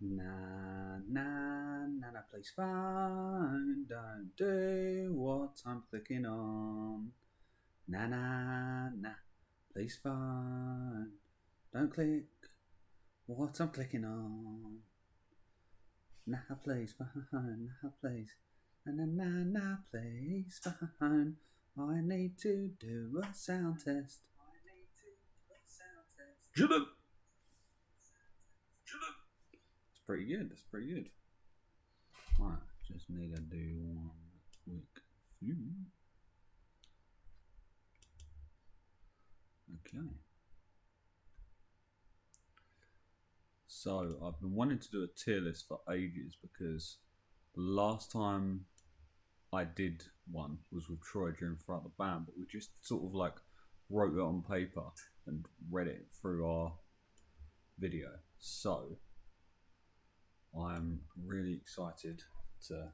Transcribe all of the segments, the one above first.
Na na na na, please fine. Don't do what I'm clicking on. Na na na, please fine. Don't click what I'm clicking on. Na please fine. Na please. Na na na na, please fine. I need to do a sound test. Shut up. It's pretty good. It's pretty good. Right, just need to do one quick few. Okay. So I've been wanting to do a tier list for ages because the last time I did one was with Troy during Front of the Band, but we just sort of like wrote it on paper and read it through our video. So I'm really excited to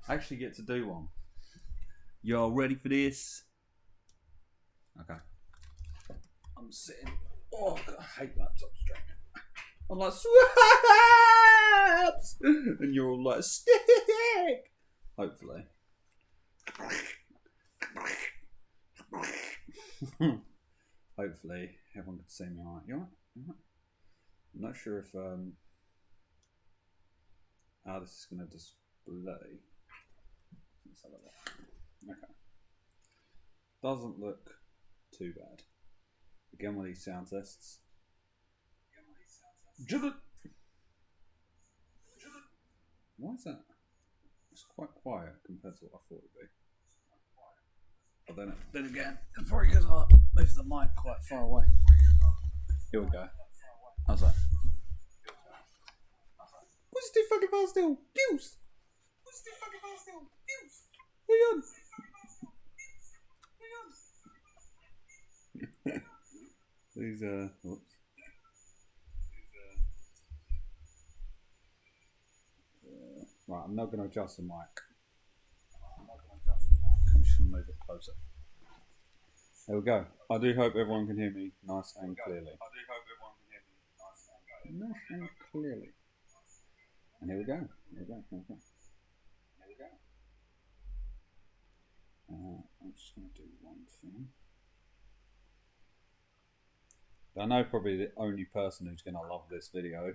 actually get to do one. Y'all ready for this? Okay. I'm sitting. Oh, God, I hate laptops straight. I'm like, swaps! And you're all like, stick! Hopefully. Hopefully, everyone can see me alright. You alright? I'm not sure if how this is going to display. Let's have a look. Okay. Doesn't look too bad. Again, with these sound tests. Why is that? It's quite quiet compared to what I thought it would be. But then again, it's probably because I moved the mic quite far away. Here we go. How's that? What's too fucking fast still? Goose! What's too fucking fast still? Goose! Hang on! These, whoops. Right, I'm not going to adjust the mic. I'm just going to move it closer. There we go. I do hope everyone can hear me nice and clearly. Nice and clearly. And here we go. I'm just going to do one thing. I know probably the only person who's going to love this video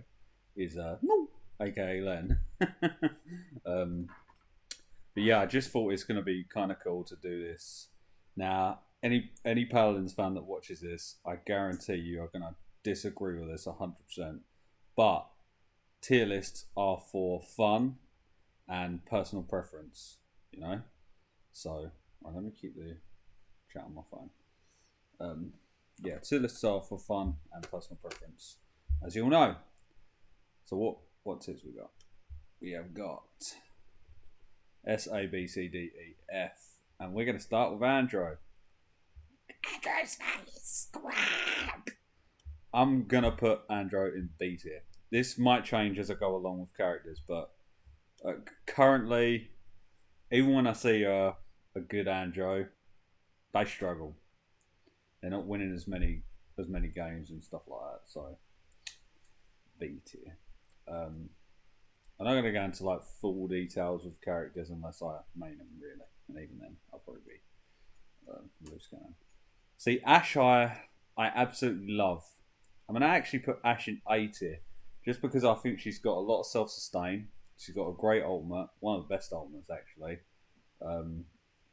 is aka Len. But yeah, I just thought it's going to be kind of cool to do this. Now, any Paladins fan that watches this, I guarantee you are going to disagree with this 100%. But tier lists are for fun and personal preference, you know. So, let me keep the chat on my phone. Yeah, tier lists are for fun and personal preference, as you all know. So what tiers we got? We have got S, A, B, C, D, E, F, and we're going to start with Andrew. Andrew's face, grab. I'm going to put Andrew in B tier. This might change as I go along with characters, but currently, even when I see a good Andrew, they struggle. They're not winning as many games and stuff like that. So B tier. I'm not going to go into like full details with characters unless I main them really, and even then I'll probably be loose cannon. See, Ash, I absolutely love. I'm going to actually put Ash in A tier just because I think she's got a lot of self-sustain. She's got a great ultimate, one of the best ultimates actually. Can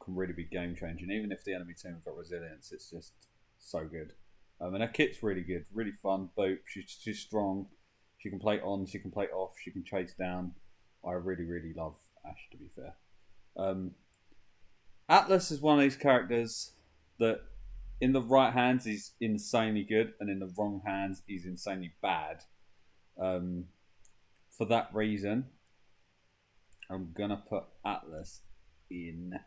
really be game changing. Even if the enemy team have got resilience, it's just so good. And her kit's really good, really fun. Boop. She's strong. She can play on, she can play off, she can chase down. I really, really love Ash, to be fair. Atlas is one of these characters that in the right hands he's insanely good, and in the wrong hands he's insanely bad. For that reason, I'm going to put Atlas in.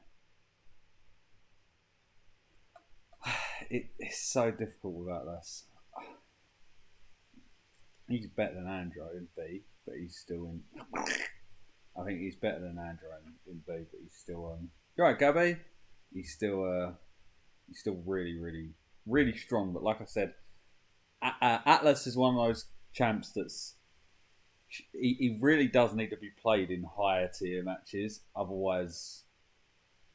It's so difficult with Atlas. He's better than Andrew in B, but he's still in. I think he's better than Andrew in B, but he's still You're right, Gabby. He's still really, really, really strong. But like I said, Atlas is one of those champs that's he really does need to be played in higher tier matches. Otherwise,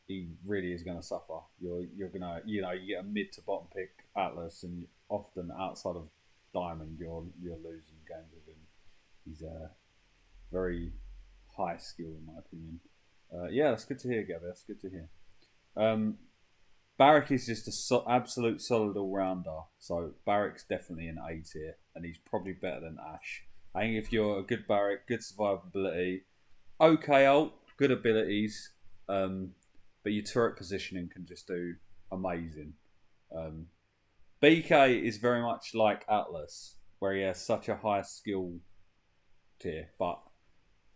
he really is going to suffer. You're gonna you get a mid to bottom pick Atlas, and often outside of Diamond, you're losing games with him. He's a very high skill in my opinion. Yeah, that's good to hear, Gabby. That's good to hear. Barrick is just a absolute solid all rounder. So Barrick's definitely an A tier, and he's probably better than Ash. I think if you're a good Barrick, good survivability, okay ult, good abilities, but your turret positioning can just do amazing. BK is very much like Atlas, where he has such a high skill tier, but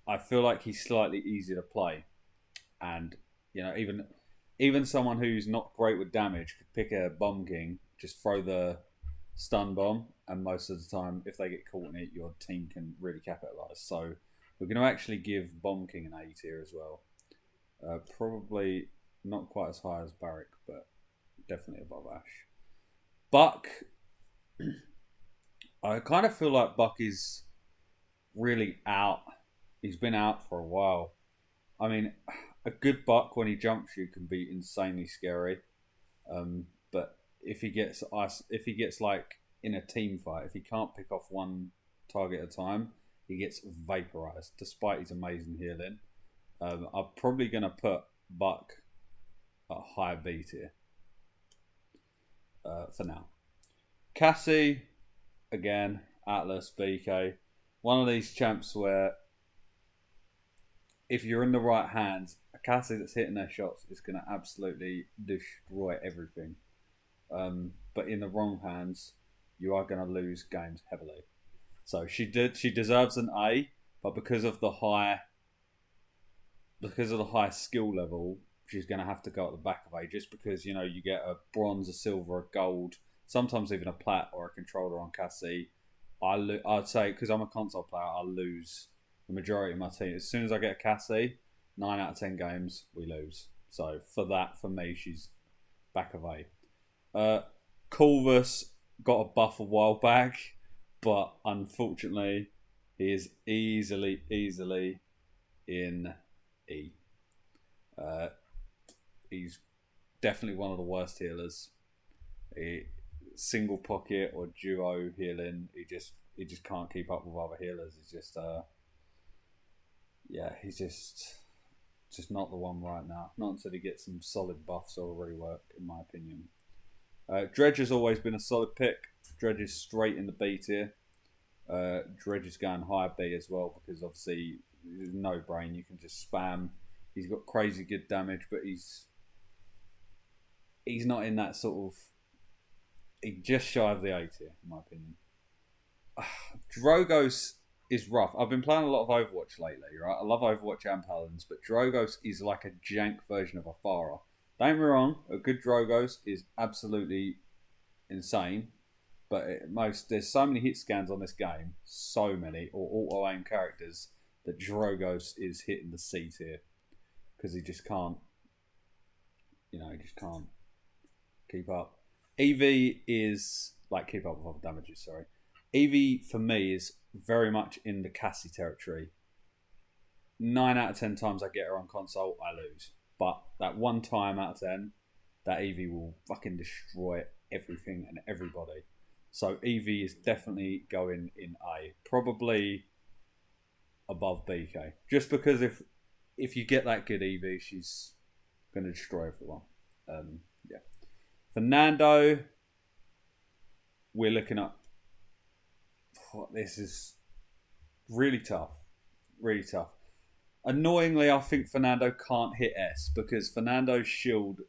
I feel like he's slightly easier to play. And even someone who's not great with damage could pick a Bomb King, just throw the stun bomb, and most of the time, if they get caught in it, your team can really capitalise. So we're going to actually give Bomb King an A tier as well. Probably not quite as high as Barrick, but definitely above Ash. Buck, I kind of feel like Buck is really out. He's been out for a while. I mean, a good Buck when he jumps you can be insanely scary. But if he gets like in a team fight, if he can't pick off one target at a time, he gets vaporized. Despite his amazing healing, I'm probably gonna put Buck at high B tier for now. Cassie, again, Atlas, BK, one of these champs where if you're in the right hands, a Cassie that's hitting their shots is going to absolutely destroy everything. But in the wrong hands, you are going to lose games heavily. So she deserves an A, but because of the high skill level, she's going to have to go at the back of A. Just because you get a bronze, a silver, a gold, sometimes even a plat or a controller on Cassie. I'd say because I'm a console player, I'll lose the majority of my team. As soon as I get a Cassie, 9 out of 10 games, we lose. So for me, she's back of A. Corvus got a buff a while back, but unfortunately, he is easily in E. He's definitely one of the worst healers. Single pocket or duo healing, he just can't keep up with other healers. He's just he's just not the one right now. Not until he gets some solid buffs or really work, in my opinion. Dredge has always been a solid pick. Dredge is straight in the B tier. Dredge is going higher B as well because obviously there's no brain. You can just spam. He's got crazy good damage, but he's not in that sort of. He's just shy of the A tier, in my opinion. Drogos is rough. I've been playing a lot of Overwatch lately, right? I love Overwatch and Paladins, but Drogos is like a jank version of a Pharah. Don't get me wrong, a good Drogos is absolutely insane, but there's so many hit scans on this game, so many, or auto-aim characters, that Drogos is hitting the C tier. Because he just can't, he just can't keep up. EV is, keep up with other damages, sorry. EV, for me, is very much in the Cassie territory. 9 out of 10 times I get her on console, I lose. But that one time out of 10, that EV will fucking destroy everything and everybody. So EV is definitely going in A. Probably above BK. Just because if you get that good EV, she's going to destroy everyone. Yeah. Fernando, we're looking at. This is really tough. Really tough. Annoyingly, I think Fernando can't hit S because Fernando's shield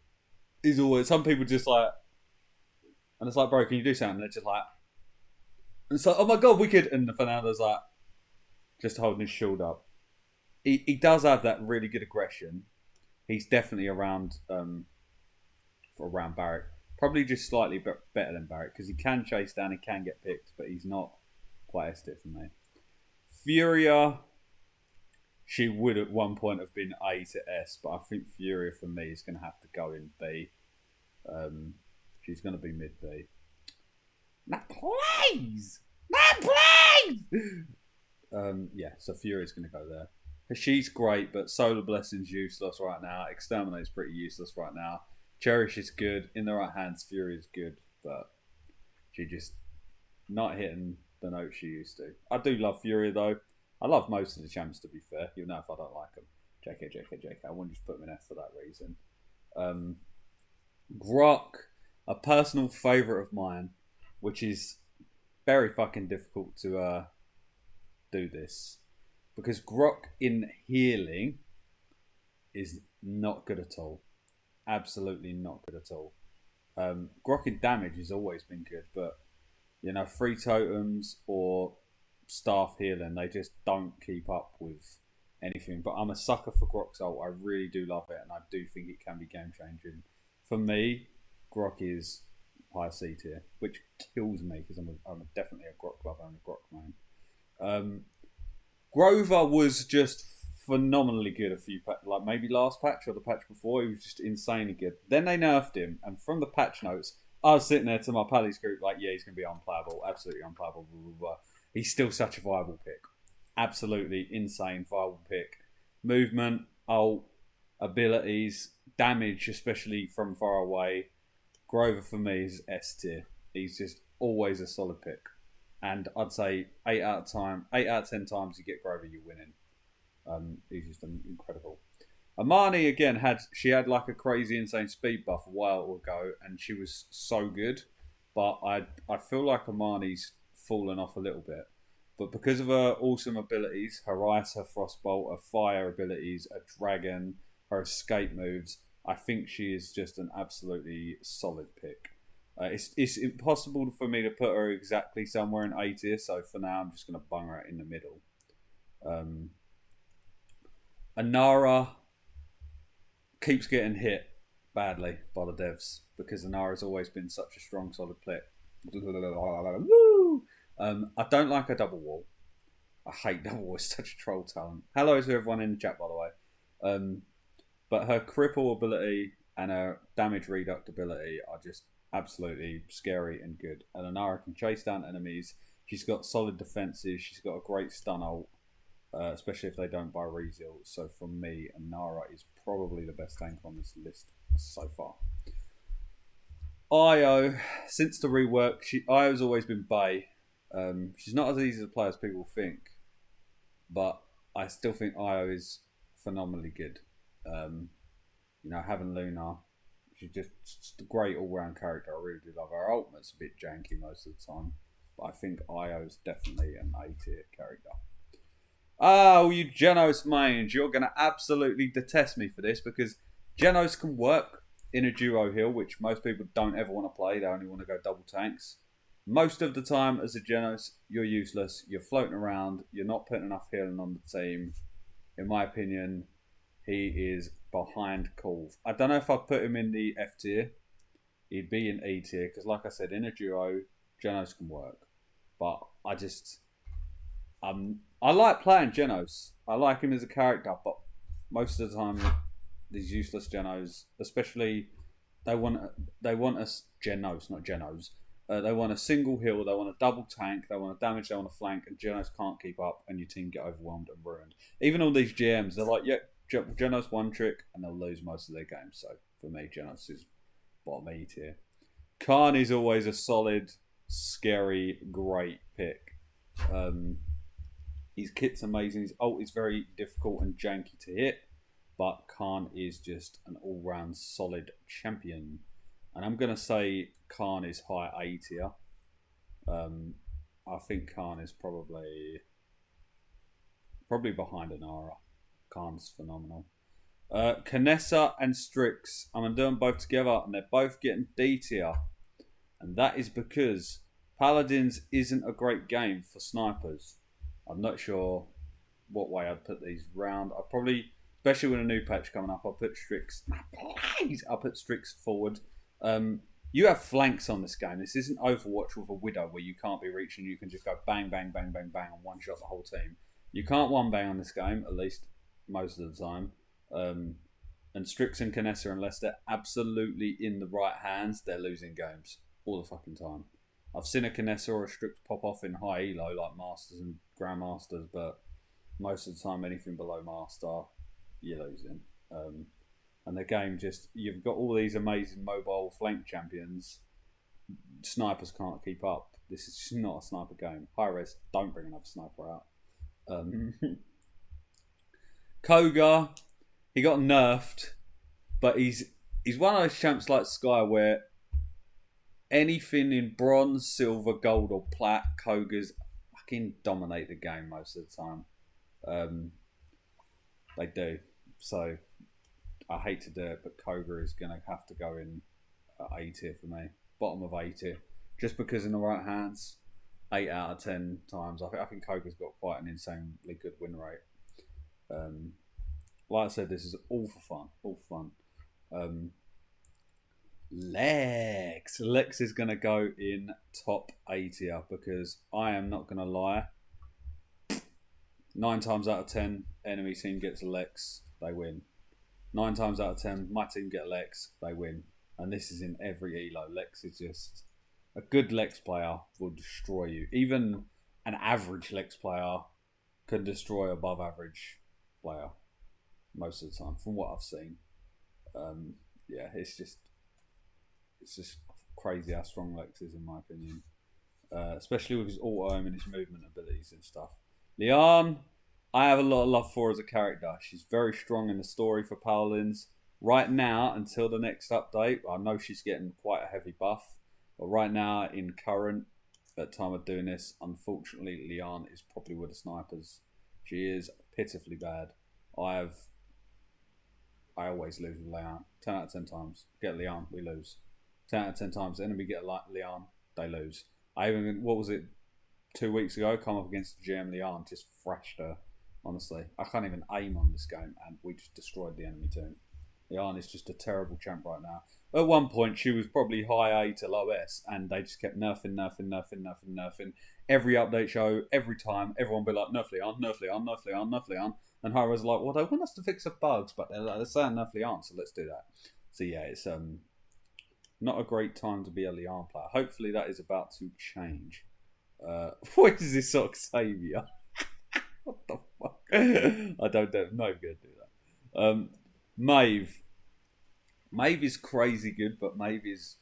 is always. Some people just and it's like, bro, can you do something? And they're just and it's like, oh my god, wicked. And Fernando's just holding his shield up. He does have that really good aggression. He's definitely around Barrick. Probably just slightly better than Barrick because he can chase down, he can get picked, but he's not quite S tier for me. Furia, she would at one point have been A to S, but I think Furia for me is going to have to go in B. She's going to be mid B. Now please! Yeah, so Fury's going to go there. She's great, but Solar Blessing's useless right now. Exterminate's pretty useless right now. Cherish is good. In the right hands, Fury is good, but she just not hitting the note she used to. I do love Fury, though. I love most of the champs, to be fair, even though if I don't like them. JK. I wouldn't just put them in F for that reason. Grok, a personal favourite of mine, which is very fucking difficult to do this. Because Grok in healing is not good at all. Absolutely not good at all. Grok in damage has always been good, but you know, free totems or staff healing, they just don't keep up with anything. But I'm a sucker for Grok's ult. I really do love it, and I do think it can be game changing. For me, Grok is high C tier, which kills me because I'm definitely a Grok lover and a Grok man. Grover was just phenomenally good a few like maybe last patch or the patch before. He was just insanely good. Then they nerfed him, and from the patch notes, I was sitting there to my Paladins group like, yeah, he's going to be unplayable, absolutely unplayable. Blah, blah, blah. He's still such a viable pick, absolutely insane viable pick. Movement, ult, abilities, damage, especially from far away. Grover for me is S tier. He's just always a solid pick. And I'd say 8 out of 10 times you get Grover, you're winning. He's just incredible. Amani again had like a crazy insane speed buff a while ago, and she was so good. But I feel like Amani's fallen off a little bit. But because of her awesome abilities, her ice, her frostbolt, her fire abilities, her dragon, her escape moves, I think she is just an absolutely solid pick. It's impossible for me to put her exactly somewhere in A tier, so for now I'm just going to bung her in the middle. Anara keeps getting hit badly by the devs because Anara's always been such a strong, solid pick. I don't like a double wall. I hate double wall. It's such a troll talent. Hello to everyone in the chat, by the way. But her cripple ability and her damage reduct ability are just absolutely scary and good. And Anara can chase down enemies. She's got solid defenses. She's got a great stun ult, especially if they don't buy reseal. So for me, Anara is probably the best tank on this list so far. Io, since the rework, Io's always been Bay. She's not as easy to play as people think, but I still think Io is phenomenally good. You know, having Luna, she's just a great all-round character. I really do love her. Her ultimate's a bit janky most of the time, but I think Io's definitely an A-tier character. Oh, you Genos mains, you're going to absolutely detest me for this because Genos can work in a duo heal, which most people don't ever want to play. They only want to go double tanks. Most of the time, as a Genos, you're useless. You're floating around. You're not putting enough healing on the team. In my opinion, he is behind Colv. I don't know if I'd put him in the F tier. He'd be in E tier because, like I said, in a duo, Genos can work. But I like playing Genos. I like him as a character, but most of the time, these useless Genos, especially, they want us Genos, not Genos. They want a single heal, they want a double tank, they want a damage, they want a flank, and Genos can't keep up, and your team get overwhelmed and ruined. Even all these GMs, they're like, yeah, Genos one trick, and they'll lose most of their games. So for me, Genos is bottom E tier. Khan is always a solid, scary, great pick. His kit's amazing. His ult is very difficult and janky to hit, but Khan is just an all-round solid champion. And I'm going to say Khan is high A tier. I think Khan is probably behind Anara. Khan's phenomenal. Kanessa and Strix, I'm going to do them both together, and they're both getting D tier. And that is because Paladins isn't a great game for snipers. I'm not sure what way I'd put these round. I'd probably, especially with a new patch coming up, I'll put Strix. Please, I'll put Strix forward. You have flanks on this game. This isn't Overwatch with a Widow where you can't be reaching. You can just go bang, bang, bang, bang, bang and one shot the whole team. You can't one bang on this game, at least most of the time. And Strix and Kanessa, unless they're absolutely in the right hands, they're losing games all the fucking time. I've seen a Kinessa or a Strix pop off in high elo like Masters and Grandmasters, but most of the time anything below Master, you're losing. And the game just, you've got all these amazing mobile flank champions. Snipers can't keep up. This is just not a sniper game. High res, don't bring another sniper out. Koga, he got nerfed, but he's one of those champs like Sky where anything in bronze, silver, gold, or plat, Kogas fucking dominate the game most of the time. They do. So I hate to do it, but Koga is going to have to go in A tier for me. Bottom of A tier. Just because in the right hands, 8 out of 10 times. I think Koga's got quite an insanely good win rate. Like I said, this is all for fun. All for fun. Lex is going to go in top A tier because I am not going to lie. 9 times out of 10, enemy team gets Lex, they win. 9 times out of 10, my team get Lex, they win. And this is in every elo. Lex is just... A good Lex player will destroy you. Even an average Lex player can destroy above average player most of the time, from what I've seen. Yeah, it's just crazy how strong Lex is, in my opinion. Especially with his auto and his movement abilities and stuff. Leon, I have a lot of love for as a character. She's very strong in the story for Paladins. Right now, until the next update, I know she's getting quite a heavy buff. But right now, in current, at time of doing this, unfortunately, Leon is probably with the snipers. She is pitifully bad. I always lose with Leon. 10 out of 10 times. Get Leon, we lose. 10 out of 10 times, the enemy get Leon, they lose. I even, what was it, 2 weeks ago, come up against GM Leon, just thrashed her. Honestly, I can't even aim on this game, and we just destroyed the enemy team. Leon is just a terrible champ right now. At one point, she was probably high A to low S, and they just kept nerfing. Every update show, every time, everyone would be like, nerf Leon. And High Res like, well, they want us to fix the bugs, but they're saying nerf Leon, so let's do that. So yeah, it's not a great time to be a Leon player. Hopefully that is about to change. What is this sort of saviour? What the fuck? I don't know. I'm not going to do that. Maeve is crazy good, but Maeve's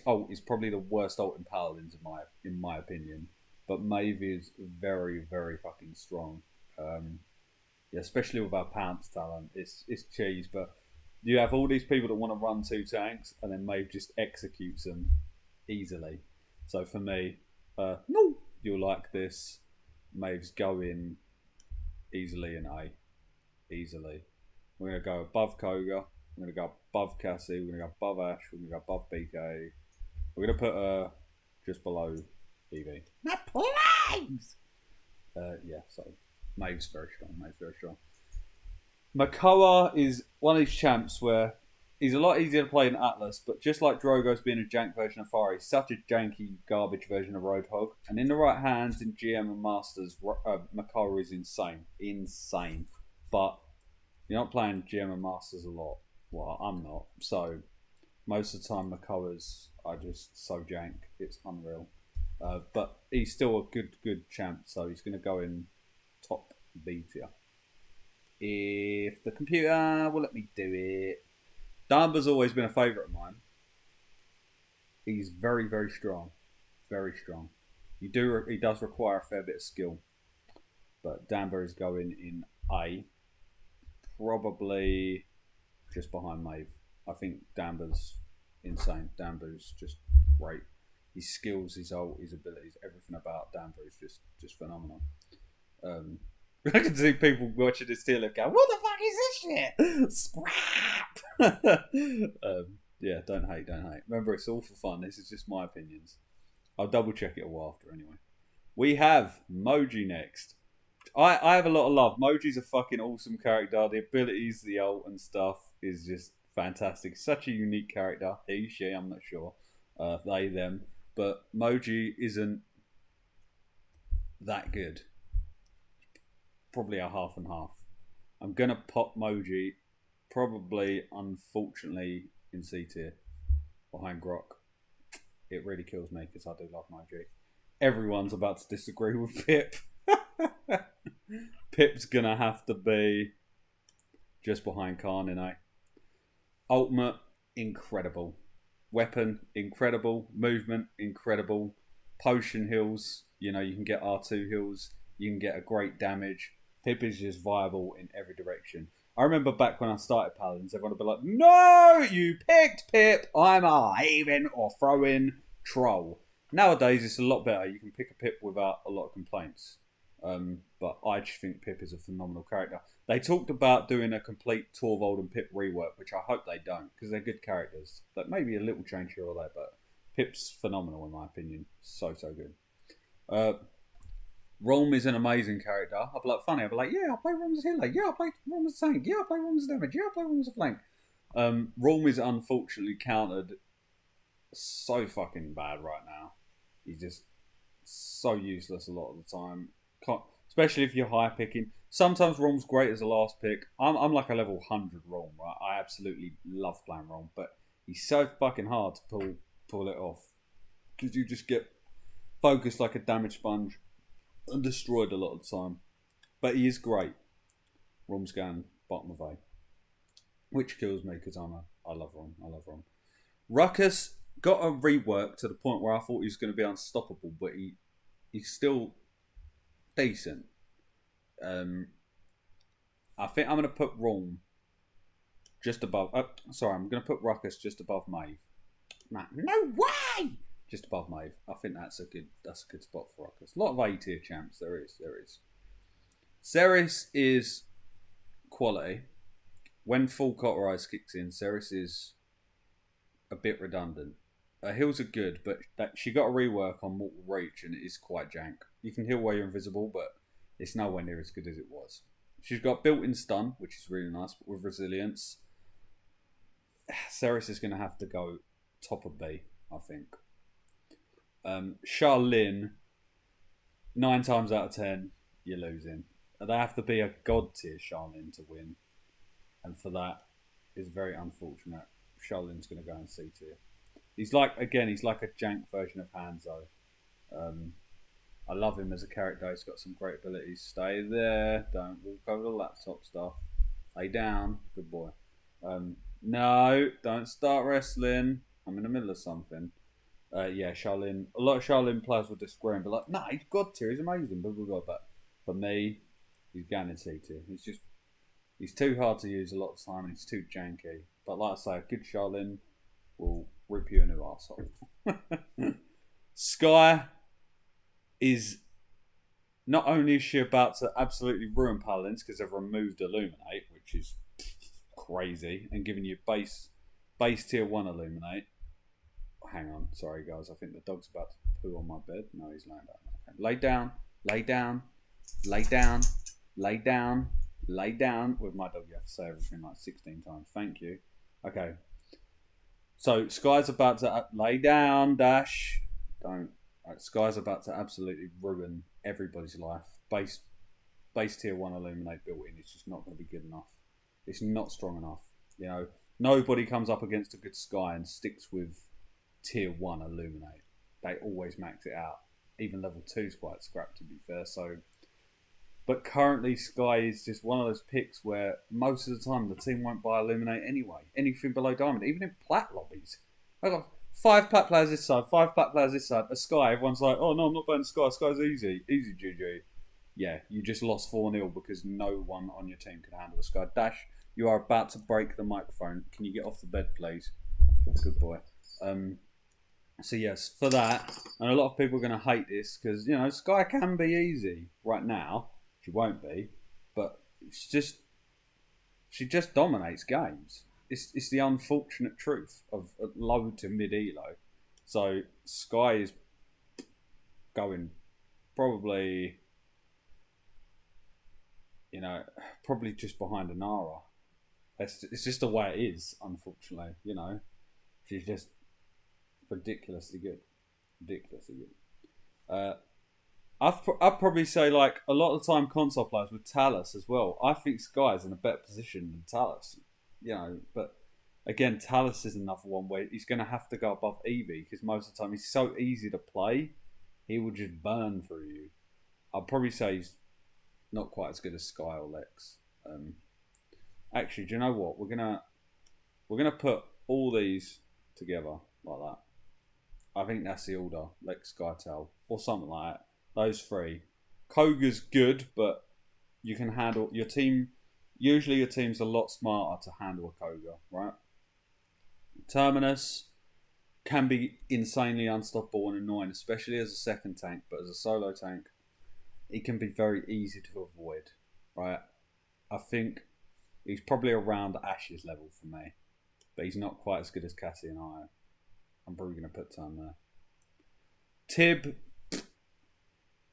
ult is probably the worst ult in Paladins in my opinion. But Maeve is very, very fucking strong. Yeah, especially with our Pounce talent, it's cheese. But you have all these people that want to run 2 tanks, and then Maeve just executes them easily. So for me, no, you'll like this. Maeve's going easily in A, easily. We're going to go above Koga. We're going to go above Cassie. We're going to go above Ash. We're going to go above BK. We're going to put her just below EV. My please! Yeah, so Maeve's very strong. Makoa is one of these champs where he's a lot easier to play than Atlas, but just like Drogo's being a jank version of Fire, he's such a janky, garbage version of Roadhog. And in the right hands, in GM and Masters, Makoa is insane. But you're not playing GM and Masters a lot. Well, I'm not. So most of the time, Makoas are just so jank. It's unreal. But he's still a good champ, so he's going to go in top B tier. If the computer will let me do it. Damba's always been a favourite of mine. He's very, very strong. Very strong. He does require a fair bit of skill. But Damba is going in A. Probably just behind Maeve. I think Damba's insane. Damba's just great. His skills, his ult, his abilities, everything about Damba is just phenomenal. I can see people watching this tier list go, what the fuck is this shit? Scrap! Yeah, don't hate. Remember, it's all for fun. This is just my opinions. I'll double check it all after anyway. We have Moji next. I have a lot of love. Moji's a fucking awesome character. The abilities, the ult and stuff is just fantastic. Such a unique character. He, she, I'm not sure. They, them. But Moji isn't that good. Probably a half and half. I'm going to pop Moji probably, unfortunately, in C tier. Behind Grok. it really kills me because I do love my G. Everyone's about to disagree with Pip. Pip's gonna have to be just behind Karnine. Ultimate, incredible. Weapon, incredible. Movement, incredible. Potion heals, you know, you can get R2 heals. You can get a great damage. Pip is just viable in every direction. I remember back when I started Paladins, everyone would be like, no, you picked Pip. I'm a haven or throw-in troll. Nowadays, it's a lot better. You can pick a Pip without a lot of complaints. But I just think Pip is a phenomenal character. They talked about doing a complete Torvald and Pip rework, which I hope they don't, because they're good characters. But maybe a little change here or there, but Pip's phenomenal in my opinion. So good. Rom is an amazing character. I'll be like, funny, I'll be like, yeah, I play Rom as a healer. Yeah, I play Rom as a tank. Yeah, I play Rom as a damage. Yeah, I play Rom as a flank. Rom is unfortunately countered so fucking bad right now. He's just so useless a lot of the time. Especially if you're high picking. Sometimes Rom's great as a last pick. I'm like a level 100 Rom, right? I absolutely love playing Rom, but he's so fucking hard to pull it off. Because you just get focused like a damage sponge and destroyed a lot of the time. But he is great. Rom's going bottom of A. Which kills me because I love Rom. I love Rom. Ruckus got a rework to the point where I thought he was going to be unstoppable, but he's still decent. I think I'm going to put Rom just above. I'm going to put Ruckus just above Maeve. Nah, no way! Just above Maeve. I think that's a good spot for Ruckus. A lot of A tier champs. There is. Ceres is quality. When full cauterize kicks in, Ceres is a bit redundant. Her heals are good, but she got a rework on Mortal Reach and it is quite jank. You can heal while you're invisible, but it's nowhere near as good as it was. She's got built-in stun, which is really nice, but with resilience. Ceres is going to have to go top of B, I think. Charlene, 9 times out of 10, you're losing. They have to be a god tier Charlene to win. And for that, it's very unfortunate. Charlene's going to go in C tier. He's like a jank version of Hanzo. I love him as a character. He's got some great abilities. Stay there. Don't walk over the laptop stuff. Lay down. Good boy. No, don't start wrestling. I'm in the middle of something. Yeah, Charlene. A lot of Charlene players will disagree and be like, nah, he's god tier. He's amazing. Blah, blah, blah. But for me, he's going in C tier. He's too hard to use a lot of the time and he's too janky. But like I say, a good Charlene will rip you a new arsehole. Sky is not only is she about to absolutely ruin Paladins because they've removed Illuminate, which is crazy, and giving you base tier 1 Illuminate. Hang on, sorry guys, I think the dog's about to poo on my bed. No, he's laying down. Okay. Lay down, lay down, lay down, lay down, lay down. With my dog, you have to say everything like 16 times. Thank you. Okay. So Sky's about to lay down, Dash. Don't. Right, Sky's about to absolutely ruin everybody's life. Base tier 1 Illuminate built in. It's just not going to be good enough. It's not strong enough. You know, nobody comes up against a good Sky and sticks with tier 1 Illuminate. They always max it out. Even level 2's quite scrap, to be fair. So, but currently Sky is just one of those picks where most of the time the team won't buy Illuminate anyway. Anything below Diamond, even in Plat lobbies. I got 5 Plat players this side, 5 Plat players this side. A Sky, everyone's like, oh no, I'm not playing Sky. Sky's easy. Easy, GG. Yeah, you just lost 4-0 because no one on your team can handle the Sky. Dash, you are about to break the microphone. Can you get off the bed, please? Good boy. So yes, for that, and a lot of people are going to hate this because, you know, Sky can be easy right now. She won't be, but she just dominates games. It's the unfortunate truth of low to mid elo. So Sky is going probably, you know, probably just behind Anara. It's just the way it is, unfortunately. You know, she's just ridiculously good. I'd probably say, like, a lot of the time console players with Talus as well. I think Sky's in a better position than Talus, you know, but again, Talus is another one where he's going to have to go above Eevee because most of the time he's so easy to play, he will just burn through you. I'll probably say he's not quite as good as Sky or Lex. Actually, do you know what? We're gonna put all these together like that. I think that's the order. Lex, Sky, Tal, or something like that. Those three. Koga's good, but you can handle your team. Usually, your team's a lot smarter to handle a Koga, right? Terminus can be insanely unstoppable and annoying, especially as a second tank, but as a solo tank, it can be very easy to avoid, right? I think he's probably around Ash's level for me, but he's not quite as good as Cassie and I. I'm probably going to put Turn there. Tib,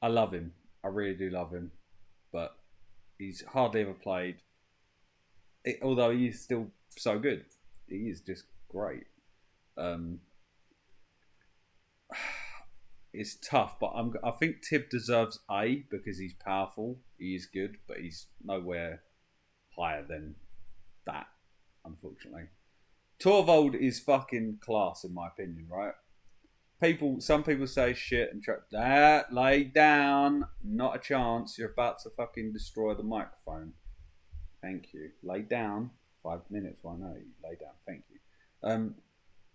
I love him. I really do love him, but he's hardly ever played. Although he is still so good, he is just great. It's tough, but I think Tib deserves A because he's powerful. He is good, but he's nowhere higher than that, unfortunately. Torvald is fucking class in my opinion, right? Some people say shit and try that. Lay down, not a chance. You're about to fucking destroy the microphone. Thank you. Lay down. 5 minutes. Why no? Lay down. Thank you.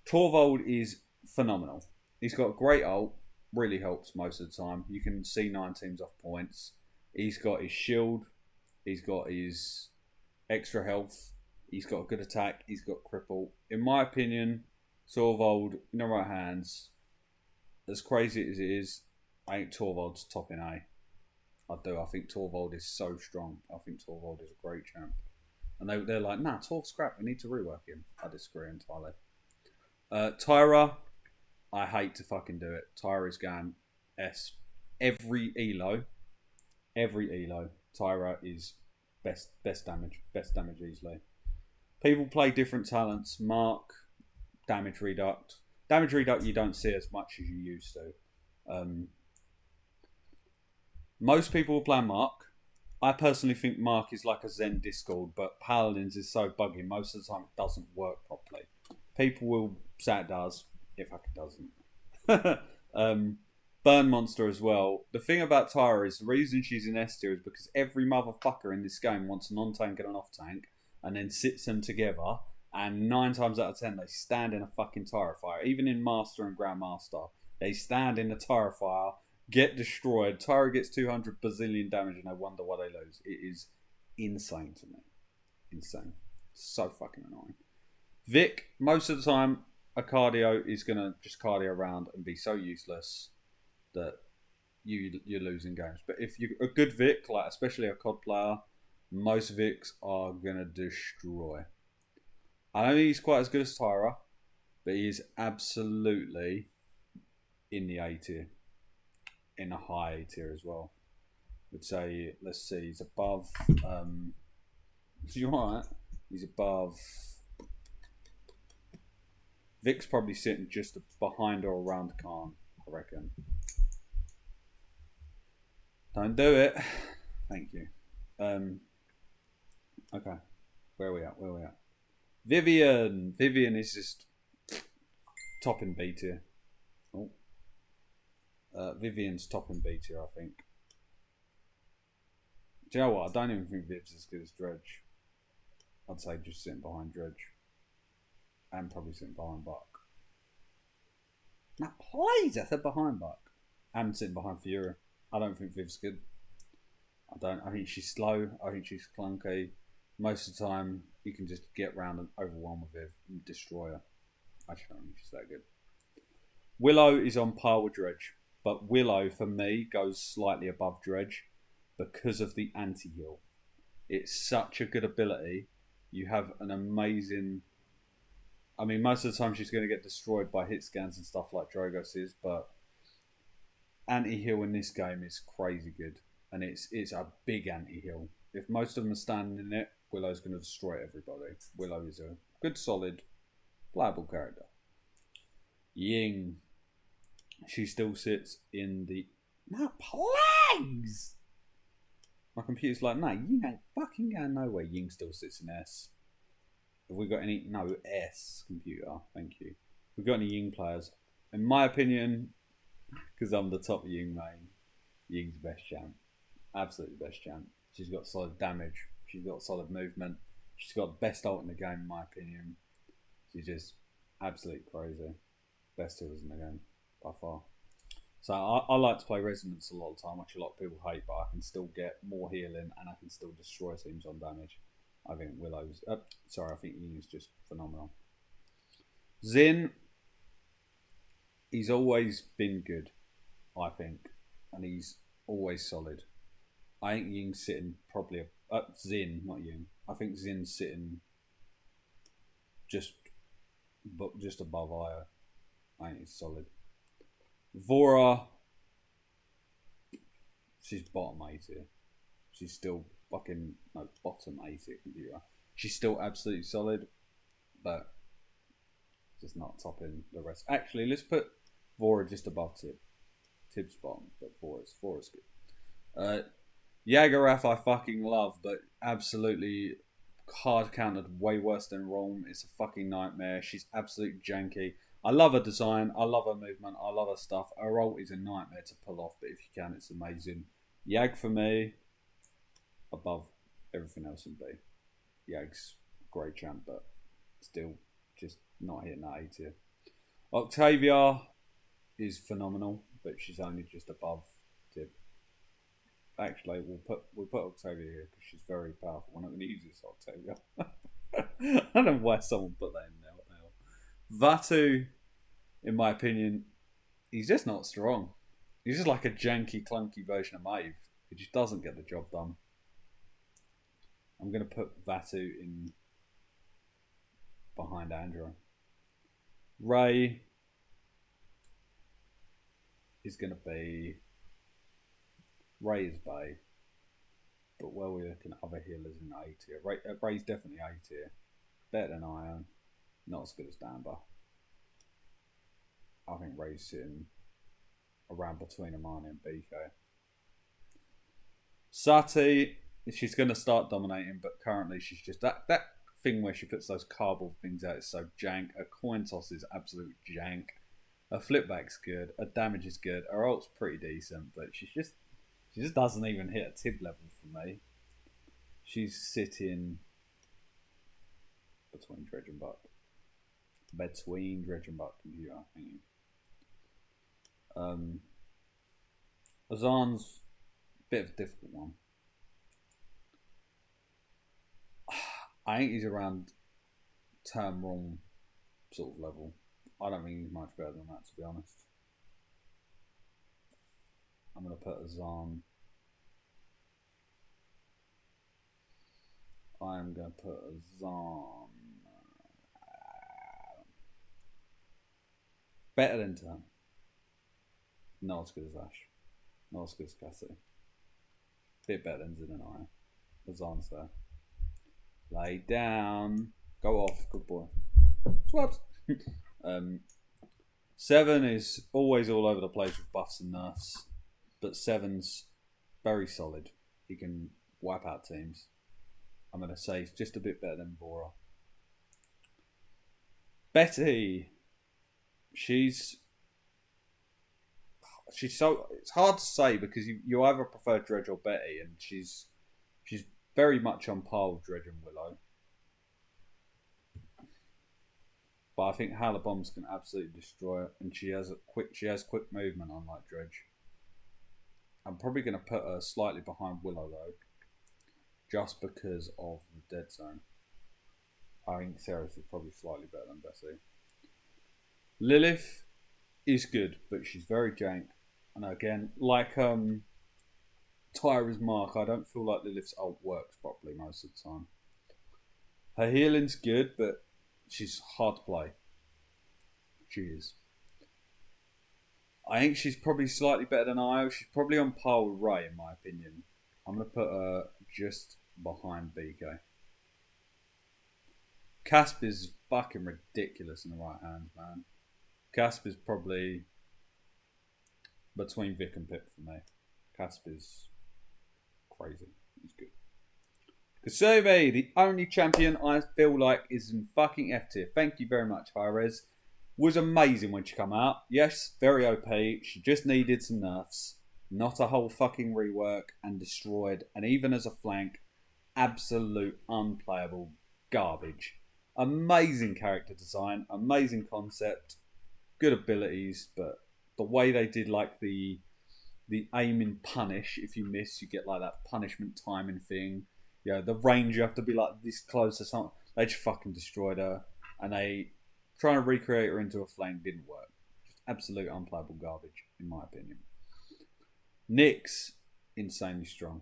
Torvald is phenomenal. He's got a great ult. Really helps most of the time. You can see 9 teams off points. He's got his shield. He's got his extra health. He's got a good attack. He's got cripple. In my opinion, Torvald in the right hands, as crazy as it is, I think Torvald's top in A. I do. I think Torvald is so strong. I think Torvald is a great champ. And they're like, nah, Torv scrap. We need to rework him. I disagree entirely. Tyra, I hate to fucking do it. Tyra is going S. Every elo, Tyra is best damage easily. People play different talents. Mark, damage reduct. Damage reduct you don't see as much as you used to. Most people will play Mark. I personally think Mark is like a Zen Discord, but Paladins is so buggy most of the time it doesn't work properly. People will say it does, it fucking doesn't. Burn Monster as well. The thing about Tyra is the reason she's in S tier is because every motherfucker in this game wants an on-tank and an off-tank and then sits them together, and 9 times out of 10 they stand in a fucking Tyra fire. Even in Master and Grandmaster, they stand in the Tyra fire, get destroyed. Tyra gets 200 bazillion damage and they wonder why they lose. It is insane to me. Insane. So fucking annoying. Vic, most of the time, a cardio is going to just cardio around and be so useless that you're losing games. But if you're a good Vic, like especially a COD player, most Vics are going to destroy. I don't think he's quite as good as Tyra, but he is absolutely in the A tier. In a high A tier as well. Would say, let's see, he's above. You're right. He's above. Vic's probably sitting just behind or around Khan, I reckon. Don't do it. Thank you. Okay. Where are we at? Vivian. Vivian is just top in B tier. Oh. Vivian's top in B tier, I think. Do you know what? I don't even think Viv's as good as Dredge. I'd say just sitting behind Dredge. And probably sitting behind Buck. Now, please, I said behind Buck. And sitting behind Fiora. I don't think Viv's good. I think she's slow. I think she's clunky. Most of the time, you can just get round and overwhelm with Viv and destroy her. I actually don't think she's that good. Willow is on par with Dredge. But Willow, for me, goes slightly above Dredge because of the anti-heal. It's such a good ability. You have an amazing... I mean, most of the time she's going to get destroyed by hit scans and stuff like Dragos is, but anti-heal in this game is crazy good. And it's a big anti-heal. If most of them are standing in it, Willow's going to destroy everybody. Willow is a good, solid, playable character. Ying. She still sits in the... No, please! My computer's like, no, you ain't fucking going nowhere. Ying still sits in S. Have we got any? No, S computer. Thank you. Have we got any Ying players? In my opinion, because I'm the top Ying main, Ying's the best champ. Absolutely best champ. She's got solid damage. She's got solid movement. She's got the best ult in the game, in my opinion. She's just absolutely crazy. Best healers in the game, by far. So I like to play Resonance a lot of the time, which a lot of people hate, but I can still get more healing and I can still destroy teams on damage. I think Willow's... I think Ying is just phenomenal. Xin, he's always been good, I think. And he's always solid. I think Ying's sitting probably... Xin, not Ying. I think Zin's sitting just above Io. I think he's solid. Vora, she's bottom A tier. She's still fucking bottom A tier computer. She's still absolutely solid, but just not topping the rest. Actually, let's put Vora just above Tib. Tib's bottom, but Vora's good. Yagarath I fucking love, but absolutely hard countered way worse than Rome. It's a fucking nightmare. She's absolutely janky. I love her design, I love her movement, I love her stuff. Her ult is a nightmare to pull off, but if you can, it's amazing. Yag for me, above everything else in B. Yag's great champ, but still just not hitting that A tier. Octavia is phenomenal, but she's only just above Tib. Actually, we'll put Octavia here because she's very powerful. We're not going to use this Octavia. I don't know why someone put that in there. Vatu, in my opinion, he's just not strong. He's just like a janky, clunky version of Maeve. He just doesn't get the job done. I'm going to put Vatu in behind Andrew. Ray is going to be... Ray is Bay. But where we're looking at other healers in A tier. Ray's definitely A tier. Better than Ion. Not as good as Danba. I think Ray's sitting around between Amani and BK. Sati, she's going to start dominating, but currently she's just... That thing where she puts those cardboard things out is so jank. Her coin toss is absolute jank. Her flip back's good. Her damage is good. Her ult's pretty decent, but she just doesn't even hit a Tib level for me. She's sitting between Dredge and Buck. Between Dredge and Buck computer, thank you. Azan's a bit of a difficult one. I think he's around term wrong sort of level. I don't think he's much better than that, to be honest. I'm going to put Azan. I am going to put Azan. Better than Term. Not as good as Ash. Not as good as Cassie. Bit better than Zin and I. Azan's there. Lay down. Go off. Good boy. Swaps. 7 is always all over the place with buffs and nerfs. But 7's very solid. He can wipe out teams. I'm going to say he's just a bit better than Vora. Betty. She's so... It's hard to say because you either prefer Dredge or Betty, and she's very much on par with Dredge and Willow. But I think Halabombs can absolutely destroy it, and she has quick movement unlike Dredge. I'm probably going to put her slightly behind Willow though, just because of the dead zone. I think Ceres is probably slightly better than Bessie. Lilith is good, but she's very jank. And again, like Tyra's Mark, I don't feel like Lilith's ult works properly most of the time. Her healing's good, but she's hard to play. She is. I think she's probably slightly better than Io. She's probably on par with Ray, in my opinion. I'm going to put her just behind BK. Casp is fucking ridiculous in the right hands, man. Casp is probably between Vic and Pip for me. Casp is crazy. He's good. Kasumi, the only champion I feel like is in fucking F tier. Thank you very much, Hi-Rez. Was amazing when she come out. Yes, very OP. She just needed some nerfs. Not a whole fucking rework and destroyed. And even as a flank, absolute unplayable garbage. Amazing character design. Amazing concept. Good abilities. But the way they did like the aim and punish, if you miss, you get like that punishment timing thing. Yeah, the range you have to be like this close or something. They just fucking destroyed her, and they trying to recreate her into a flame didn't work. Just absolute unplayable garbage, in my opinion. Nyx, insanely strong.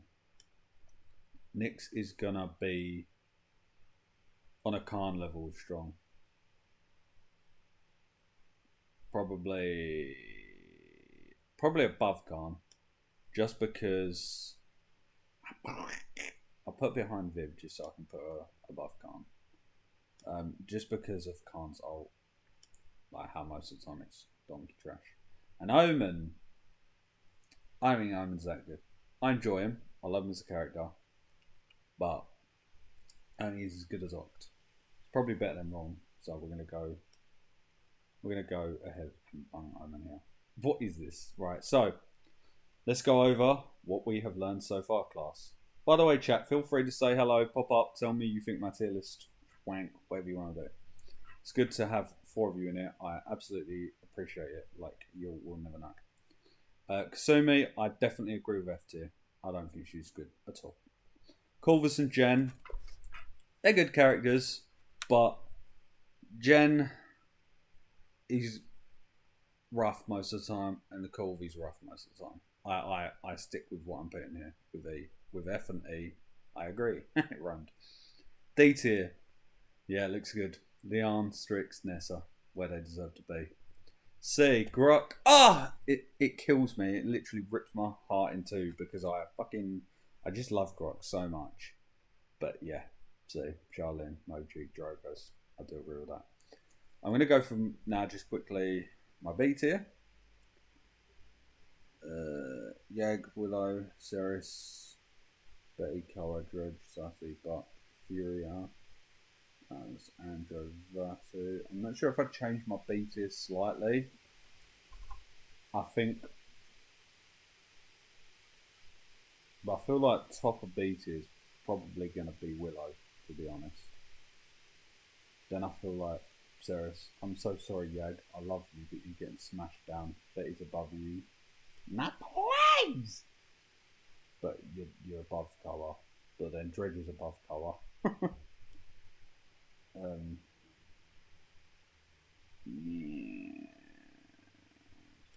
Nyx is gonna be on a Khan level strong. Probably above Khan, just because I'll put behind Viv just so I can put her above Khan. Just because of Khan's ult, like how most of the time it's donkey trash. And Omen, I don't think Omen's that good. I enjoy him. I love him as a character, but I don't think he's as good as Oct. It's probably better than Wrong, so we're gonna go ahead and bung Omen here. What is this? Right, so let's go over what we have learned so far, class. By the way, chat, feel free to say hello, pop up, tell me you think my tier list wank, whatever you want to do. It's good to have 4 of you in here. I absolutely appreciate it. Like, you will never know. Kasumi, I definitely agree with F tier. I don't think she's good at all. Corvus and Jen, they're good characters, but Jen is rough most of the time, and the Corvy's rough most of the time. I stick with what I'm putting here with E. With F and E, I agree. It rhymed. D tier, yeah, it looks good. Leon, Strix, Nessa, where they deserve to be. C, Grok. It kills me. It literally rips my heart in two because I just love Grok so much. But yeah, C, Charlene, Moji, Drogos. I do agree with that. I'm going to go from now just quickly my B tier. Yag, Willow, Ceres, Betty, Kara, Dredge, Safi, Buck, Furia, Andrew, Vatu. I'm not sure if I changed my B tier slightly. I feel like top of B tier is probably going to be Willow, to be honest. Then I feel like Ceres. I'm so sorry, Yag. I love you, but you're getting smashed down. Betty's above you. Not please! But you're above Koa. But then Dredge is above Koa. Yeah.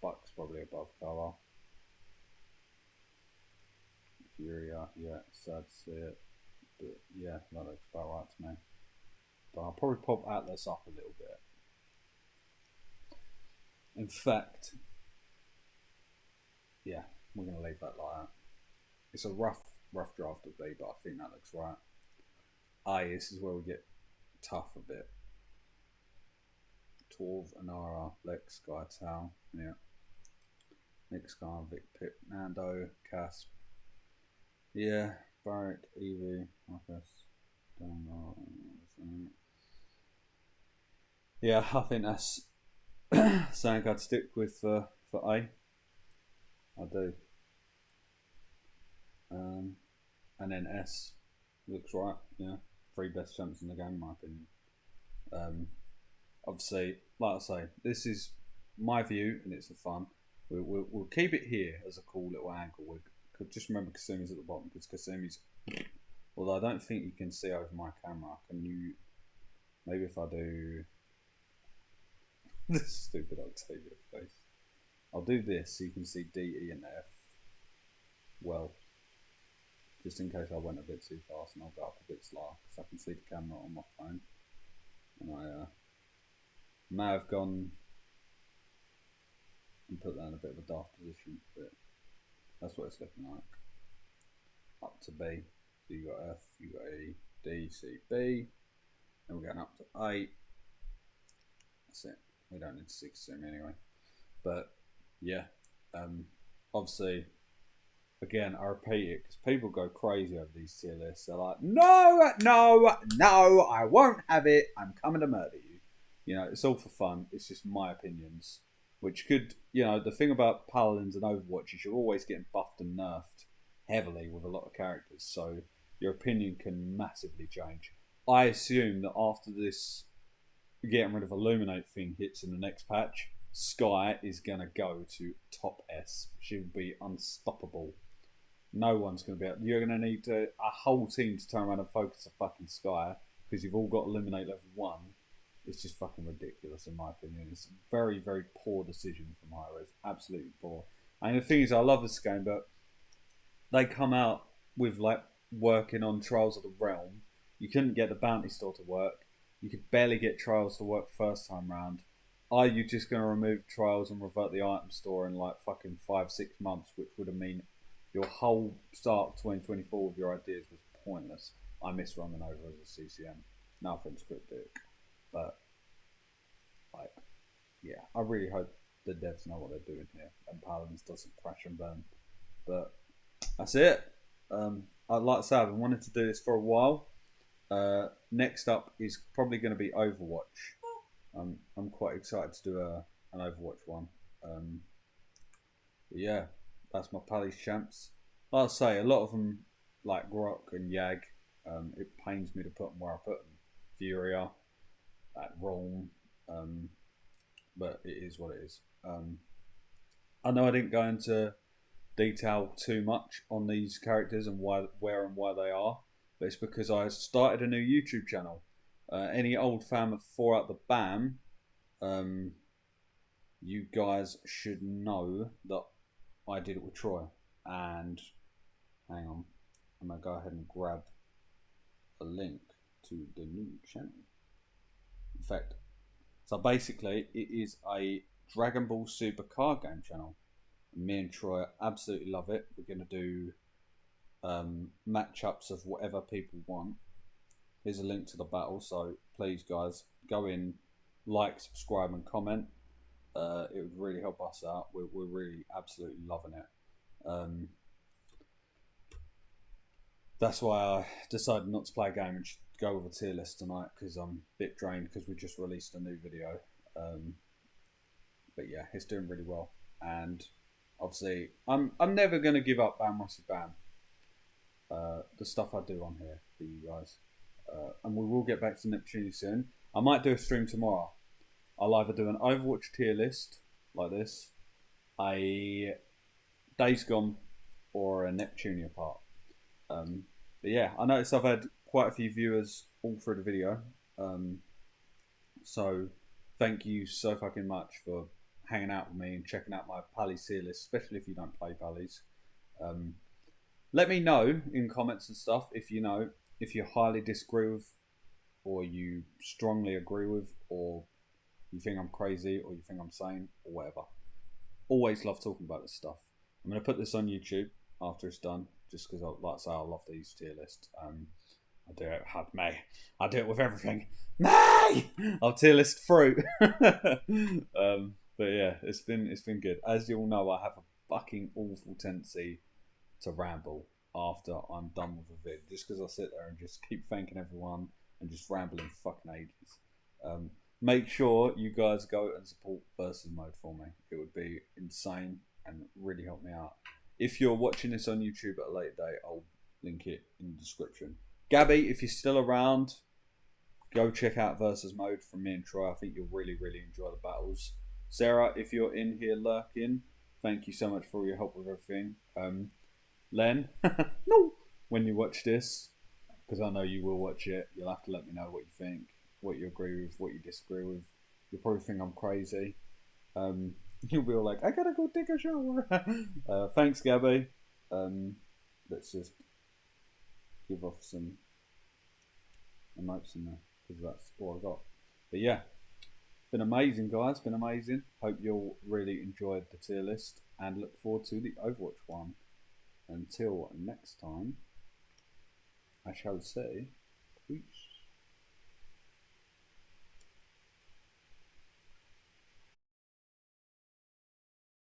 Buck's probably above Koa. Furia, yeah, sad to see it. But yeah, that looks about right to me. But I'll probably pop Atlas up a little bit. In fact, yeah, we're going to leave that like that. It's a rough draft of B, but I think that looks right. A, this is where we get tough a bit. Torv, Anara, Lex, Sky, Tal, yeah. Nick, Sky, Vic, Pip, Nando, Casp. Yeah, Barrack, Evie, Marcus, yeah, I think that's something I'd stick with for A. I do. And then S looks right, yeah. 3 best champs in the game, in my opinion. Obviously, like I say, this is my view, and it's for fun. We'll keep it here as a cool little angle. Just remember Kasumi's at the bottom, because Kasumi's... Although I don't think you can see over my camera. Can you... Maybe if I do... this stupid Octavia face. I'll do this so you can see D, E, and F. Well, just in case I went a bit too fast, and I'll go up a bit slower, because I can see the camera on my phone. And I may have gone and put that in a bit of a daft position, but that's what it's looking like. Up to B, so you got F, you got E, D, C, B, and we're going up to A. That's it. We don't need to see Kasumi anyway. But yeah, obviously again, I repeat it because people go crazy over these tier lists. They're like, no, no, no, I won't have it. I'm coming to murder you. You know, it's all for fun. It's just my opinions, which could, you know, the thing about Paladins and Overwatch is you're always getting buffed and nerfed heavily with a lot of characters. So your opinion can massively change. I assume that after this getting rid of Illuminate thing hits in the next patch, Sky is going to go to top S. She'll be unstoppable. No one's going to be able, you're going to need a whole team to turn around and focus on fucking Sky because you've all got Illuminate level 1. It's just fucking ridiculous in my opinion. It's a very, very poor decision from Hi-Rez. Absolutely poor. And the thing is, I love this game, but they come out with like working on Trials of the Realm. You couldn't get the bounty store to work. You could barely get Trials to work first time round. Are you just going to remove Trials and revert the item store in like fucking 5-6 months, which would have mean your whole start of 2024 with your ideas was pointless. I miss running over as a CCM. Nothing's cryptic. But, like, yeah, I really hope the devs know what they're doing here and Paladins doesn't crash and burn. But that's it. I'd like to say I've been wanting to do this for a while. Next up is probably going to be Overwatch. I'm quite excited to do an Overwatch one. But yeah, that's my Palace champs. Like I say, a lot of them, like Grok and Yag, it pains me to put them where I put them. Furia, like Rome, but it is what it is. I know I didn't go into detail too much on these characters and why they are, but it's because I started a new YouTube channel. Any old fan of 4 Out the Bam, you guys should know that I did it with Troy. And hang on, I'm gonna go ahead and grab a link to the new channel. In fact, so basically it is a Dragon Ball Super card game channel. Me and Troy absolutely love it. We're gonna do matchups of whatever people want. Here's a link to the battle, so please guys go in, like, subscribe and comment. It would really help us out. We're really absolutely loving it. That's why I decided not to play a game and just go with a tier list tonight, because I'm a bit drained because we just released a new video. But yeah, it's doing really well, and obviously I'm never gonna give up BamRossyBam. The stuff I do on here for you guys. And we will get back to Neptune soon. I might do a stream tomorrow. I'll either do an Overwatch tier list like this, a Days Gone, or a Neptunia part. But yeah, I noticed I've had quite a few viewers all through the video. So thank you so fucking much for hanging out with me and checking out my Pally tier list, especially if you don't play Pallies. Let me know in comments and stuff if you know, if you highly disagree with, or you strongly agree with, or you think I'm crazy, or you think I'm sane, or whatever. Always love talking about this stuff. I'm going to put this on YouTube after it's done, just because, like I say, I love these tier lists. I do it with everything. May! I'll tier list fruit. But yeah, it's been good. As you all know, I have a fucking awful tendency to ramble after I'm done with a vid, just because I sit there and just keep thanking everyone and just rambling fucking ages. Make sure you guys go and support Versus Mode for me. It would be insane and really help me out. If you're watching this on YouTube at a later date, I'll link it in the description. Gabby, if you're still around, go check out Versus Mode from me and Troy. I think you'll really, really enjoy the battles. Sarah, if you're in here lurking, thank you so much for all your help with everything. Len, no, when you watch this, because I know you will watch it, you'll have to let me know what you think, what you agree with, what you disagree with. You'll probably think I'm crazy. You'll be all like, I gotta go take a shower. Thanks, Gabby. Let's just give off some emotes in there, because that's all I got. But yeah, been amazing, guys. Been amazing. Hope you all really enjoyed the tier list and look forward to the Overwatch one. Until next time, I shall say peace.